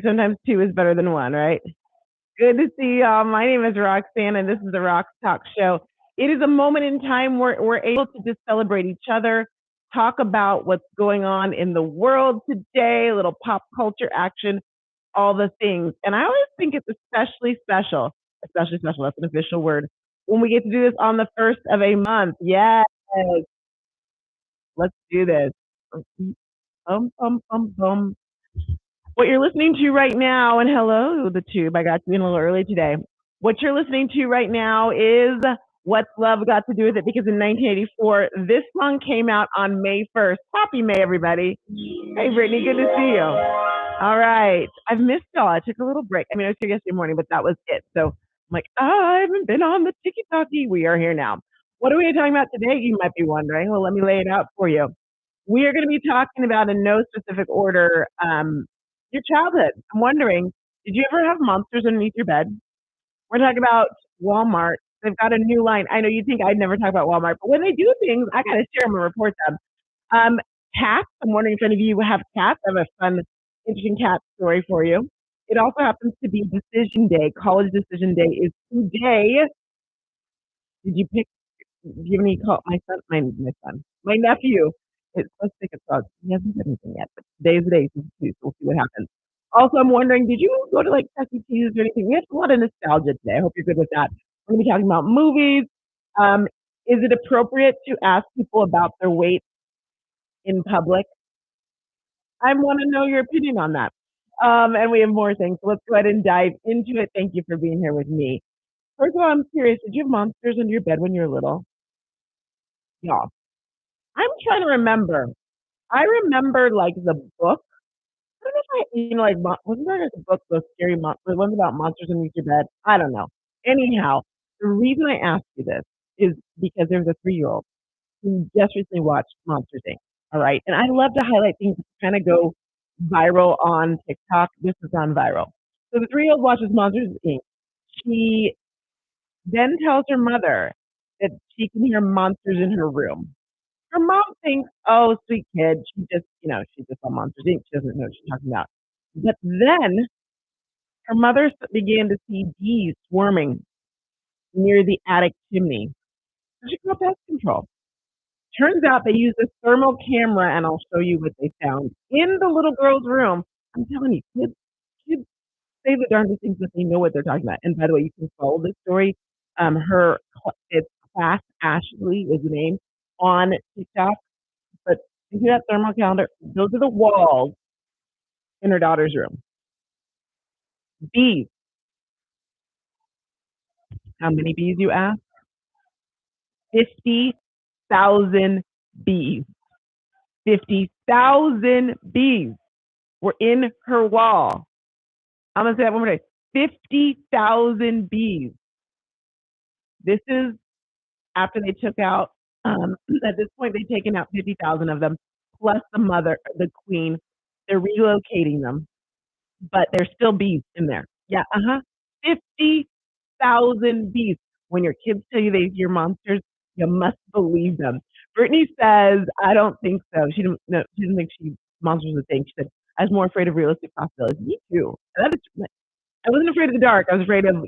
Sometimes two is better than one, right? Good to see y'all. My name is Roxanne, and this is the Rox Talk Show. It is a moment in time where we're able to just celebrate each other, talk about what's going on in the world today, a little pop culture action, all the things. And I always think it's especially special, that's an official word, when we get to do this on the first of a month. Yes, let's do this. Bum. What you're listening to right now, and hello, the tube. I got you in a little early today. What you're listening to right now is What's Love Got to Do with It? Because in 1984, this song came out on May 1st. Happy May, everybody. Hey, Brittany, good to see you. All right. I've missed y'all. I took a little break. I mean, I was here yesterday morning, but that was it. So I'm like, I haven't been on the tiki-talkie. We are here now. What are we talking about today? You might be wondering. Well, let me lay it out for you. We are going to be talking about, in no specific order, your childhood. I'm wondering, did you ever have monsters underneath your bed? We're talking about Walmart. They've got a new line. I know you think I'd never talk about Walmart, but when they do things, I got to share them and report them. Cats. I'm wondering if any of you have cats. I have a fun, interesting cat story for you. It also happens to be decision day. College decision day is today. Did you pick? Do you have any call? My nephew is supposed to pick a dog. He hasn't said anything yet, but today's the day. So we'll see what happens. Also, I'm wondering, did you go to like Chuck E. Cheese or anything? We have a lot of nostalgia today. I hope you're good with that. We're going to be talking about movies. Um, is it appropriate to ask people about their weight in public? I want to know your opinion on that. And we have more things. So let's go ahead and dive into it. Thank you for being here with me. First of all, I'm curious. Did you have monsters under your bed when you were little? Yeah. I'm trying to remember. I remember like the book. I don't know if like wasn't there like a book, those scary monsters, ones about monsters underneath your bed? I don't know. Anyhow, the reason I asked you this is because there's a 3-year-old who just recently watched Monsters Inc. All right, and I love to highlight things that kind of go viral on TikTok. This has gone viral. So the 3-year-old watches Monsters Inc. She then tells her mother that she can hear monsters in her room. Her mom thinks, oh, sweet kid, she just saw Monsters Inc. She doesn't know what she's talking about. But then her mother began to see bees swarming near the attic chimney. So she called pest control. Turns out they used a thermal camera, and I'll show you what they found in the little girl's room. I'm telling you, kids say the darndest things that they know what they're talking about. And by the way, you can follow this story. It's Class Ashley is the name on TikTok. But you see that thermal calendar? Those are the walls in her daughter's room. Bees. How many bees, you ask? 50,000 bees. 50,000 bees were in her wall. I'm going to say that one more time. 50,000 bees. This is after they took out, at this point, they've taken out 50,000 of them, plus the mother, the queen. They're relocating them, but there's still bees in there. Yeah, 50,000 bees. When your kids tell you they hear monsters, you must believe them. Brittany says, I don't think so. She didn't think monsters was a thing. She said, I was more afraid of realistic possibilities. Me too. I wasn't afraid of the dark. I was afraid of,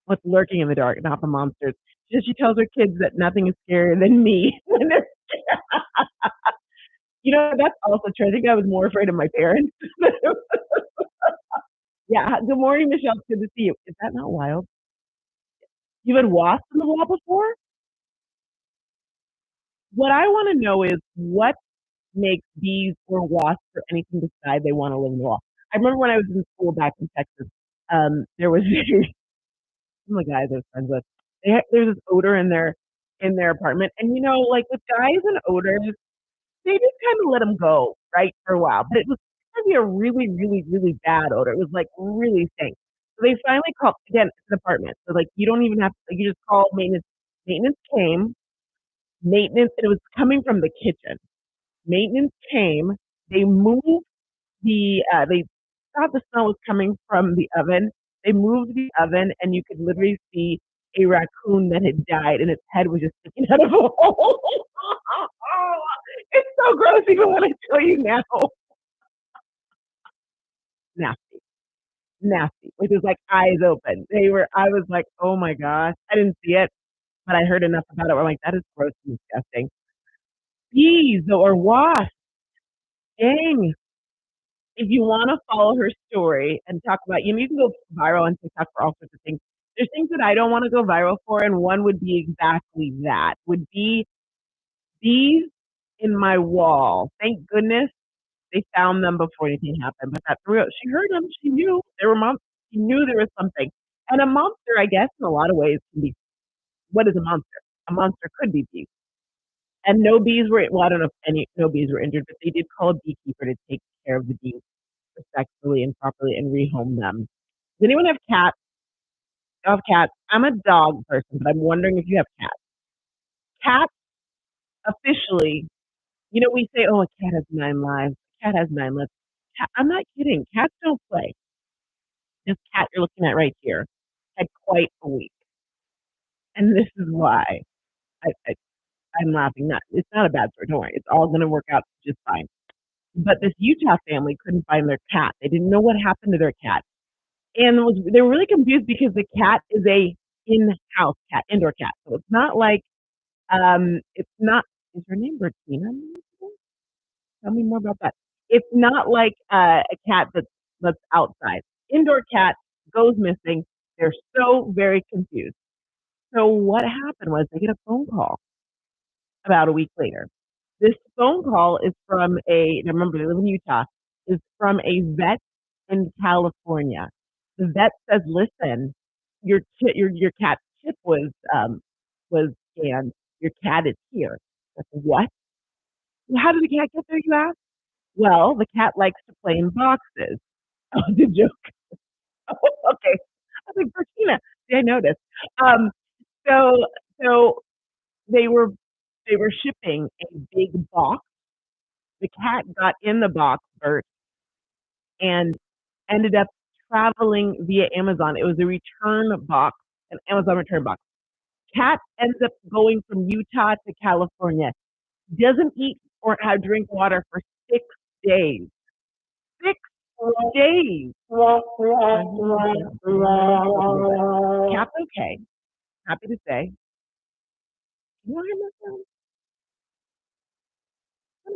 what's lurking in the dark, not the monsters. She tells her kids that nothing is scarier than me when they're scared. That's also true. I think I was more afraid of my parents. Yeah. Good morning, Michelle. It's good to see you. Is that not wild? You've had wasps in the wall before? What I want to know is what makes bees or wasps or anything decide they want to live in the wall. I remember when I was in school back in Texas, there was some of the guys I was friends with. There's this odor in their apartment, and like with guys and odors, they just kind of let them go, right, for a while. But it was going to be a really, really, really bad odor. It was like really stink. So they finally called, again, it's an apartment. So like you don't even have to, like, you just call maintenance. Maintenance came, and it was coming from the kitchen. Maintenance came, they moved they thought the smell was coming from the oven. They moved the oven, and you could literally see a raccoon that had died, and its head was just sticking out of a hole. It's so gross even when I tell you now. Nasty. nasty, with his like eyes open. I was like, oh my gosh, I didn't see it, but I heard enough about it where I'm like, that is gross and disgusting. Bees or wasps, dang. If you want to follow her story and talk about, you can go viral on TikTok for all sorts of things. There's things that I don't want to go viral for, and one would be exactly that. Would be bees in my wall. Thank goodness they found them before anything happened. But that for real, she heard them. She knew there were monsters. She knew there was something. And a monster, I guess, in a lot of ways, can be what is a monster? A monster could be bees. And no bees were, well, I don't know if no bees were injured, but they did call a beekeeper to take care of the bees respectfully and properly and rehome them. Does anyone have cats? I have cats. I'm a dog person, but I'm wondering if you have cats. Cats officially, we say, oh, a cat has 9 lives. A cat has 9 lives. I'm not kidding. Cats don't play. This cat you're looking at right here had quite a week. And this is why I'm laughing. It's not a bad story. Don't worry. It's all going to work out just fine. But this Utah family couldn't find their cat. They didn't know what happened to their cat. And they were really confused because the cat is a in-house cat, indoor cat. So it's not like, it's not, is her name Bertina? Tell me more about that. It's not like a cat that's outside. Indoor cat goes missing. They're so very confused. So what happened was they get a phone call about a week later. This phone call is from remember they live in Utah, is from a vet in California. The vet says, "Listen, your cat's chip was scanned. Your cat is here." I said, "What? How did the cat get there?" You ask. Well, the cat likes to play in boxes. Oh, the joke. Oh, okay. I was like, Bertina. See, I noticed. Um, so so they were shipping a big box. The cat got in the box, Bert, and ended up traveling via Amazon. It was a return box, an Amazon return box. Cat ends up going from Utah to California. Doesn't eat or drink water for 6 days. 6 days. Cat's okay. Happy to say. What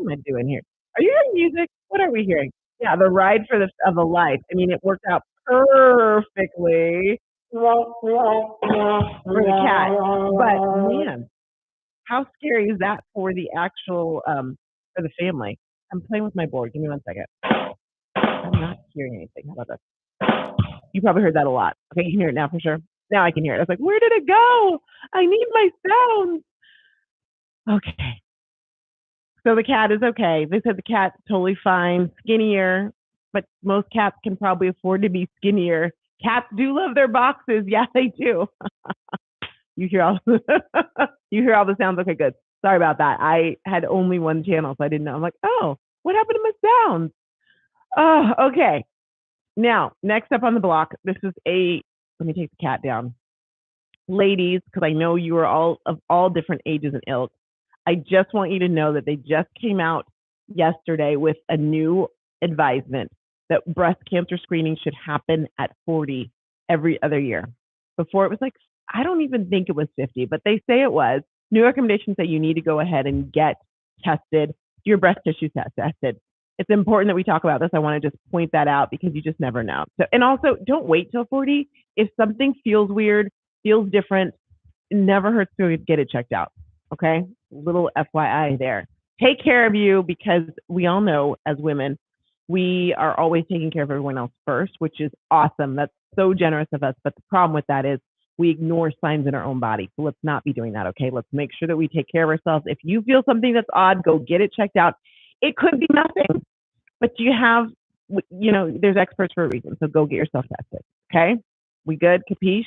am I doing here? Are you hearing music? What are we hearing? Yeah, the ride of a life. I mean, it worked out perfectly for the cat. But man, how scary is that for the actual for the family? I'm playing with my board. Give me 1 second. I'm not hearing anything. How about that? You probably heard that a lot. Okay, you can hear it now for sure. Now I can hear it. I was like, where did it go? I need my sound. Okay. So the cat is okay. They said the cat's totally fine, skinnier, but most cats can probably afford to be skinnier. Cats do love their boxes. Yeah, they do. You hear all you hear all the sounds. Okay, good. Sorry about that. I had only one channel, so I didn't know. I'm like, oh, what happened to my sounds? Oh, okay. Now, next up on the block, this is let me take the cat down. Ladies, because I know you are all of all different ages and ilks. I just want you to know that they just came out yesterday with a new advisement that breast cancer screening should happen at 40 every other year. Before it was like, I don't even think it was 50, but they say it was. New recommendations say you need to go ahead and get tested, your breast tissue tested. It's important that we talk about this. I want to just point that out because you just never know. So, and also don't wait till 40. If something feels weird, feels different, it never hurts to get it checked out. Okay. Little FYI there. Take care of you because we all know as women, we are always taking care of everyone else first, which is awesome. That's so generous of us. But the problem with that is we ignore signs in our own body. So let's not be doing that. Okay. Let's make sure that we take care of ourselves. If you feel something that's odd, go get it checked out. It could be nothing, but there's experts for a reason. So go get yourself tested. Okay. We good? Capiche?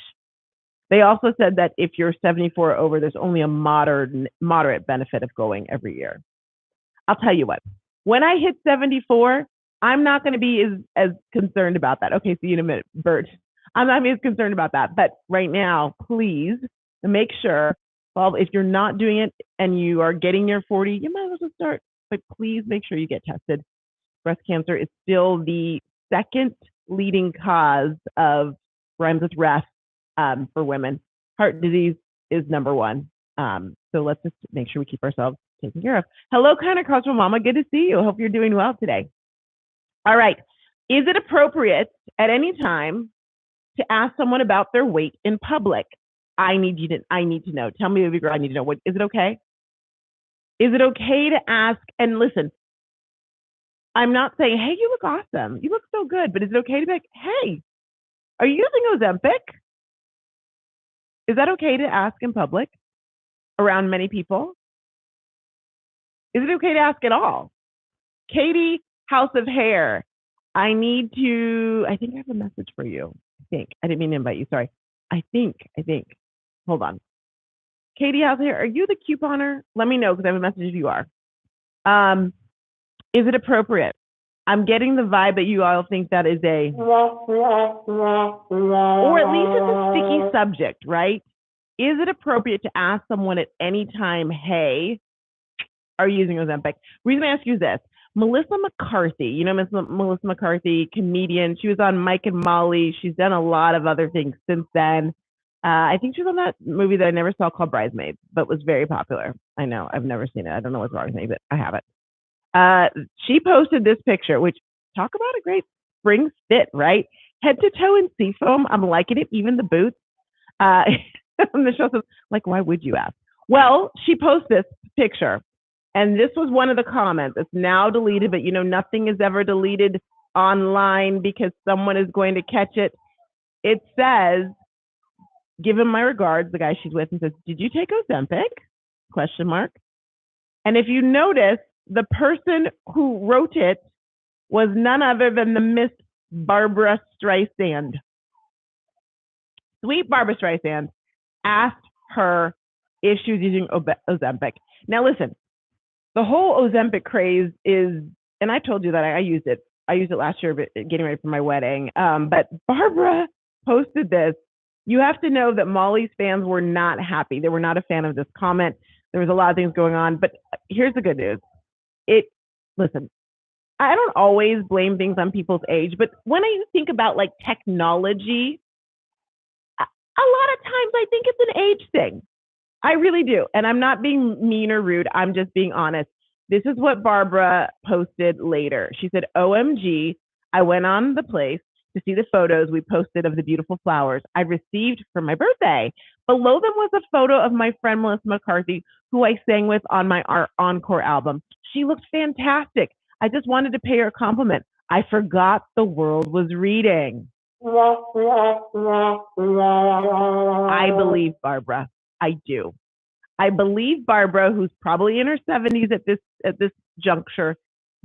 They also said that if you're 74 or over, there's only a moderate benefit of going every year. I'll tell you what, when I hit 74, I'm not going to be as concerned about that. Okay, see you in a minute, Bert. I'm not as concerned about that. But right now, please make sure, well, if you're not doing it and you are getting near 40, you might as well start. But please make sure you get tested. Breast cancer is still the second leading cause of rhymes with rest for women. Heart disease is number one. So let's just make sure we keep ourselves taken care of. Hello, kind of cultural mama. Good to see you. Hope you're doing well today. All right. Is it appropriate at any time to ask someone about their weight in public? I need to know. Tell me, baby girl, I need to know. Is it okay? Is it okay to ask? And listen, I'm not saying, hey, you look awesome. You look so good. But is it okay to be like, hey, are you using Ozempic? Is that okay to ask in public around many people? Is it okay to ask at all? Katie, House of Hair, I think I have a message for you. I didn't mean to invite you. Sorry. I think. Hold on. Katie, House of Hair, are you the couponer? Let me know because I have a message if you are. Is it appropriate? I'm getting the vibe that you all think that is or at least it's a sticky subject, right? Is it appropriate to ask someone at any time, hey, are you using Ozempic? Reason I ask you is this. Melissa McCarthy, you know Melissa McCarthy, comedian. She was on Mike and Molly. She's done a lot of other things since then. I think she was on that movie that I never saw called Bridesmaids, but was very popular. I know, I've never seen it. I don't know what's wrong with me, but I have it. She posted this picture, which talk about a great spring fit, right? Head to toe in seafoam. I'm liking it, even the boots. Michelle says, like, why would you ask? Well, she posted this picture, and this was one of the comments. It's now deleted, but nothing is ever deleted online because someone is going to catch it. It says, give him my regards, the guy she's with, and says, did you take Ozempic? ? And if you notice, the person who wrote it was none other than the Miss Barbra Streisand. Sweet Barbra Streisand asked her if she was using Ozempic. Now listen, the whole Ozempic craze is, and I told you that I used it. I used it last year, getting ready for my wedding. But Barbara posted this. You have to know that Molly's fans were not happy. They were not a fan of this comment. There was a lot of things going on, but here's the good news. Listen, I don't always blame things on people's age, but when I think about like technology, a lot of times I think it's an age thing. I really do. And I'm not being mean or rude. I'm just being honest. This is what Barbara posted later. She said, OMG, I went on the place to see the photos we posted of the beautiful flowers I received for my birthday. Below them was a photo of my friend Melissa McCarthy, who I sang with on my encore album. She looked fantastic. I just wanted to pay her a compliment. I forgot the world was reading. I believe Barbara. I do. I believe Barbara, who's probably in her 70s at this juncture,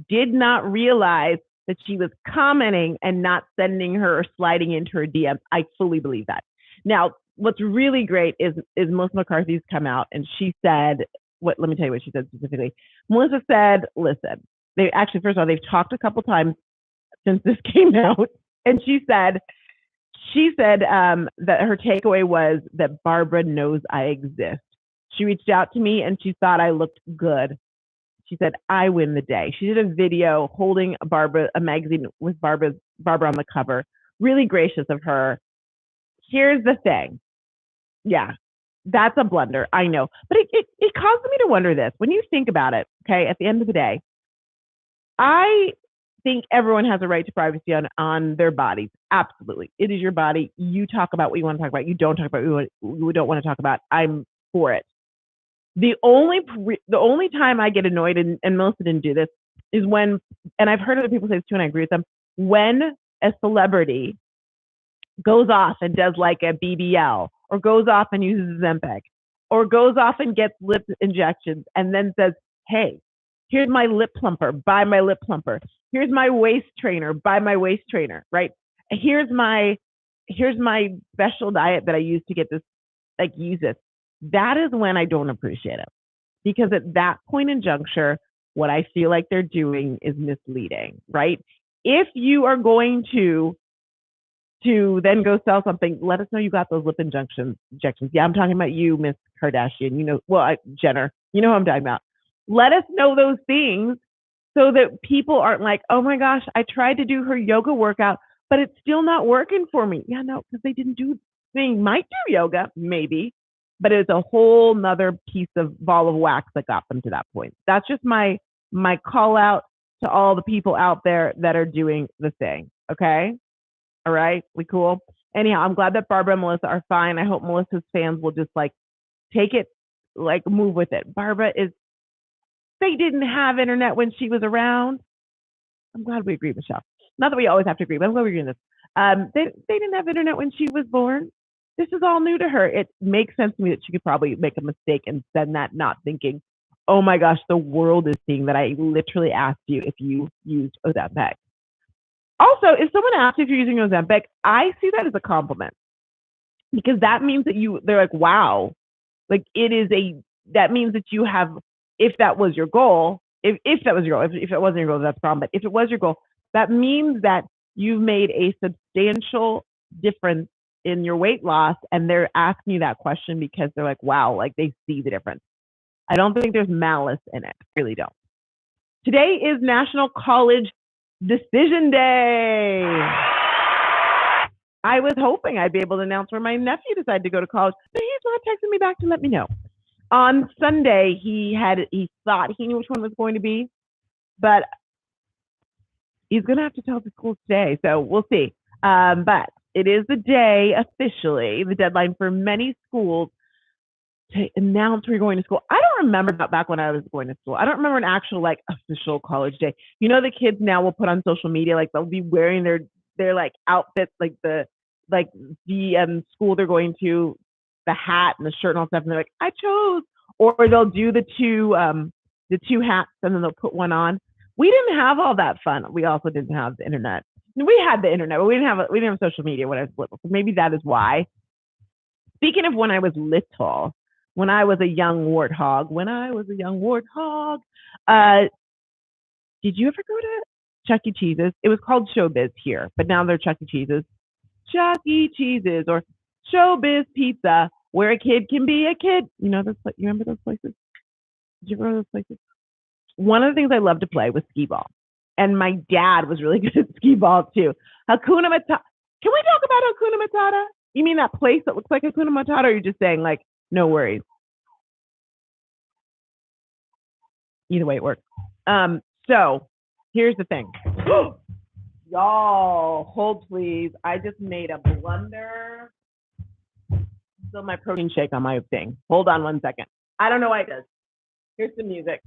did not realize that she was commenting and not sending her or sliding into her DMs. I fully believe that. Now, what's really great is Melissa McCarthy's come out and she said, let me tell you what she said specifically. Melissa said, listen, first of all, they've talked a couple times since this came out. And she said that her takeaway was that Barbara knows I exist. She reached out to me and she thought I looked good. She said, I win the day. She did a video holding a magazine with Barbara on the cover. Really gracious of her. Here's the thing. Yeah, that's a blunder. I know. But it caused me to wonder this. When you think about it, okay, at the end of the day, I think everyone has a right to privacy on their bodies. Absolutely. It is your body. You talk about what you want to talk about. You don't talk about what you don't want to talk about. I'm for it. The only time I get annoyed, and Melissa didn't do this, is when, and I've heard other people say this too, and I agree with them, when a celebrity goes off and does like a BBL, or goes off and uses Ozempic, or goes off and gets lip injections, and then says, hey, here's my lip plumper, buy my lip plumper. Here's my waist trainer, buy my waist trainer, right? Here's my special diet that I use to get this, use this. That is when I don't appreciate it. Because at that point in juncture, what I feel like they're doing is misleading, right? If you are going to then go sell something, let us know you got those lip injections. Yeah, I'm talking about you, Miss Kardashian. Jenner. You know who I'm talking about. Let us know those things so that people aren't like, oh my gosh, I tried to do her yoga workout, but it's still not working for me. Yeah, no, because they didn't do, they might do yoga, maybe, but it's a whole nother piece of ball of wax that got them to that point. That's just my call out to all the people out there that are doing the thing. Okay. All right. We cool. Anyhow, I'm glad that Barbara and Melissa are fine. I hope Melissa's fans will just like take it, like move with it. Barbara is, they didn't have internet when she was around. I'm glad we agree, Michelle. Not that we always have to agree, but I'm glad we're doing this. They didn't have internet when she was born. This is all new to her. It makes sense to me that she could probably make a mistake and send that, not thinking, oh my gosh, the world is seeing that I literally asked you if you used Ozempic. Also, if someone asks if you're using Ozempic, I see that as a compliment because that means that they're like, wow, like it is that means that you have, if that was your goal, if that was your goal, if it wasn't your goal, that's a problem. But if it was your goal, that means that you've made a substantial difference in your weight loss. And they're asking you that question because they're like, wow, like they see the difference. I don't think there's malice in it. I really don't. Today is National College Decision Day. I was hoping I'd be able to announce where my nephew decided to go to college, but he's not texting me back to let me know. On Sunday, he thought he knew which one was going to be, but he's going to have to tell the school today, so we'll see. But it is the day, officially, the deadline for many schools to announce where you're going to school. I don't remember that back when I was going to school. I don't remember an actual like official college day. You know, the kids now will put on social media, like they'll be wearing their like outfits, like the school they're going to, the hat and the shirt and all stuff, and they're like, I chose. Or they'll do the two hats and then they'll put one on. We didn't have all that fun. We also didn't have the internet. We had the internet, but we didn't have social media when I was little. So maybe that is why. Speaking of when I was little, when I was a young warthog, did you ever go to Chuck E. Cheese's? It was called Showbiz here, but now they're Chuck E. Cheese's. Chuck E. Cheese's or Showbiz Pizza, where a kid can be a kid. You know those? You remember those places? Did you ever go to those places? One of the things I loved to play was skee ball, and my dad was really good at skee ball too. Hakuna Matata. Can we talk about Hakuna Matata? You mean that place that looks like Hakuna Matata, or are you just saying like no worries? Either way, it works. So here's the thing. Y'all, hold please. I just made a blunder. Still my protein shake on my thing. Hold on 1 second. I don't know why it does. Here's the music.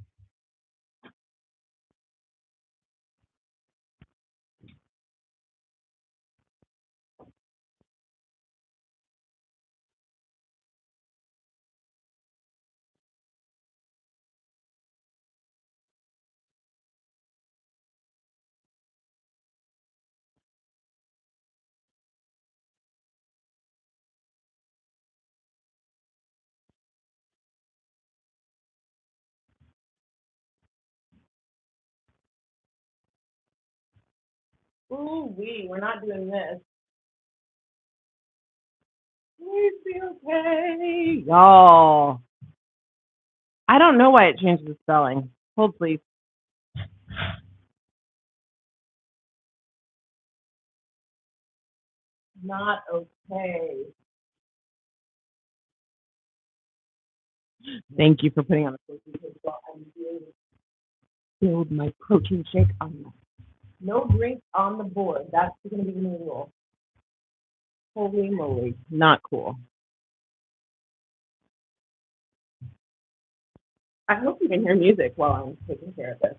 Ooh, we're not doing this. Please be okay. Y'all. I don't know why it changed the spelling. Hold please. Not okay. Thank you for putting on the protein shake. I'm going to build my protein shake on that. No drink on the board. That's going to be the new rule. Holy moly. Not cool. I hope you can hear music while I'm taking care of this.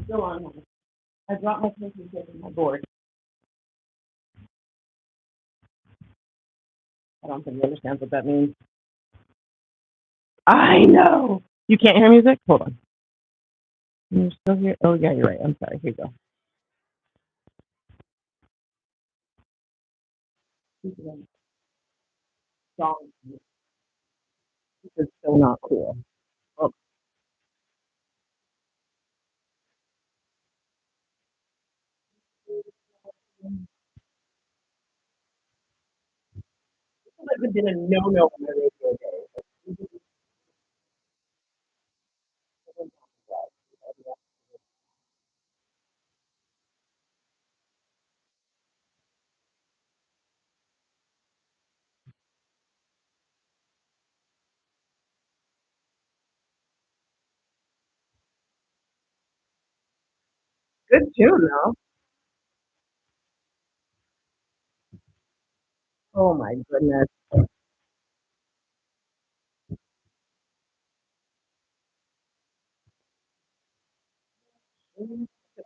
Still on. I dropped my protein shake on my board. I don't think he understands what that means. I know. You can't hear music? Hold on. You're still here? Oh, yeah, you're right. I'm sorry. Here you go. Song. This is still not cool. Oh, that would have been a no-no on the radio day. Good tune, though. Oh my goodness.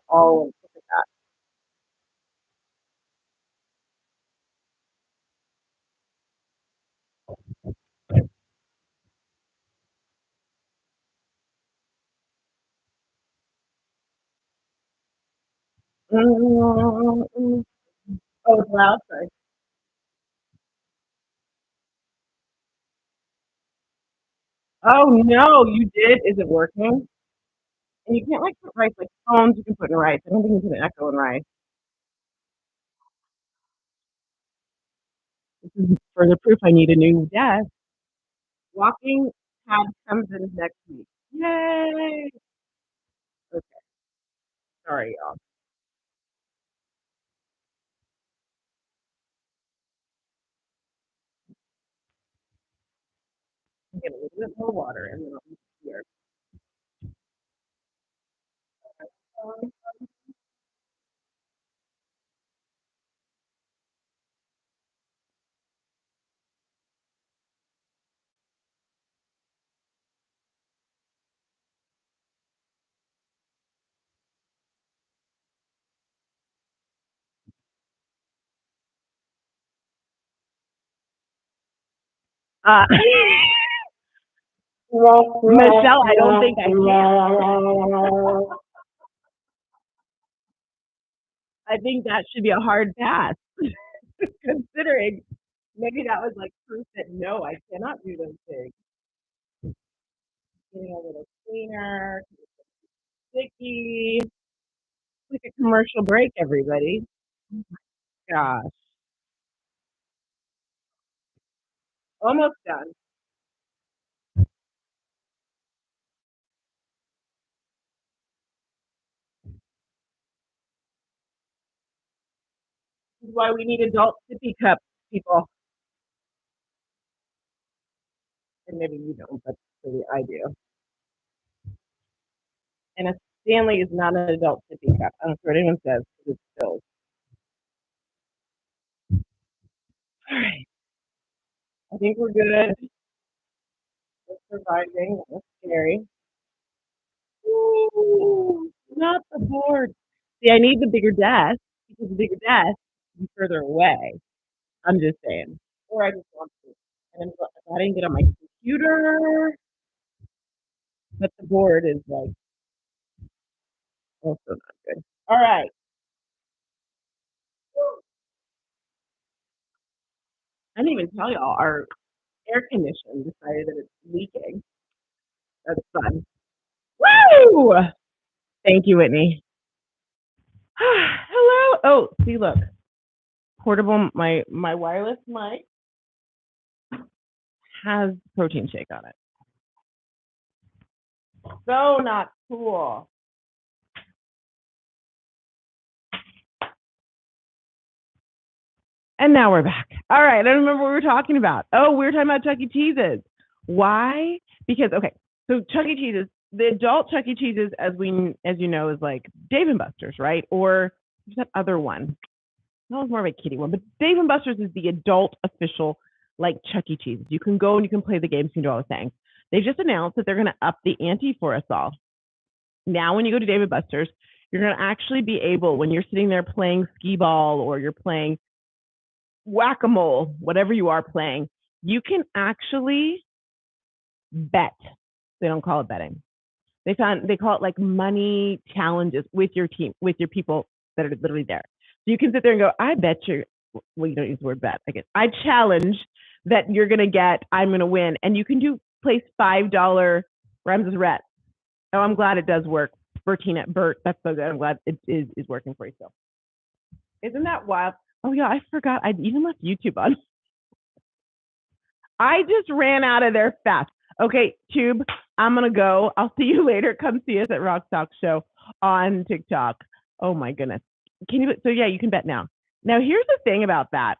All look at that. Oh, it's loud. Sorry. Oh no, you did? Is it working? And you can't like put rice like phones. You can put in rice. I don't think you can echo in rice. This is further proof I need a new desk. Walking pad comes in next week. Yay! Okay, sorry, y'all. I'm getting a little bit more water and then I'll be here. Uh, Michelle, I don't think I can. I think that should be a hard pass, considering maybe that was like proof that no, I cannot do those things. Getting a little cleaner, sticky, like a commercial break, everybody. Gosh, almost done. This is why we need adult sippy cups, people. And maybe you don't, but really I do. And a Stanley is not an adult sippy cup. I don't care what anyone says, because it's filled. All right, I think we're good. We're surviving. That's scary. Ooh, not the board. See, I need the bigger desk because the bigger desk is further away. I'm just saying. Or I just want to. And I didn't get on my computer, but the board is like also not good. All right. I didn't even tell y'all our air condition decided that it's leaking. That's fun. Woo! Thank you, Whitney. Hello. Oh, see, look, portable. My wireless mic has protein shake on it. So not cool. And now we're back. All right. I don't remember what we were talking about. Oh, we were talking about Chuck E. Cheese's. Why? Because okay, so Chuck E. Cheese's, the adult Chuck E. Cheese's, as you know, is like Dave and Buster's, right? Or there's that other one. That was more of a kiddie one, but Dave and Buster's is the adult official like Chuck E. Cheese's. You can go and you can play the games, you can do all the things. They just announced that they're going to up the ante for us all. Now, when you go to Dave and Buster's, you're going to actually be able, when you're sitting there playing skee ball or you're playing whack-a-mole, whatever you are playing, you can actually bet. They don't call it betting. They call it like money challenges with your team, with your people that are literally there. So you can sit there and go, I bet you, well, you don't use the word bet. I guess I challenge that you're gonna get, I'm gonna win, and you can place $5 Ramses Rhett. Oh, I'm glad it does work. Bertina, Bert, that's so good. I'm glad it is working for you still. Isn't that wild? Oh yeah, I forgot. I even left YouTube on. I just ran out of there fast. Okay, Tube, I'm gonna go. I'll see you later. Come see us at Rock Talk Show on TikTok. Oh my goodness. Can you? So yeah, you can bet now. Now here's the thing about that.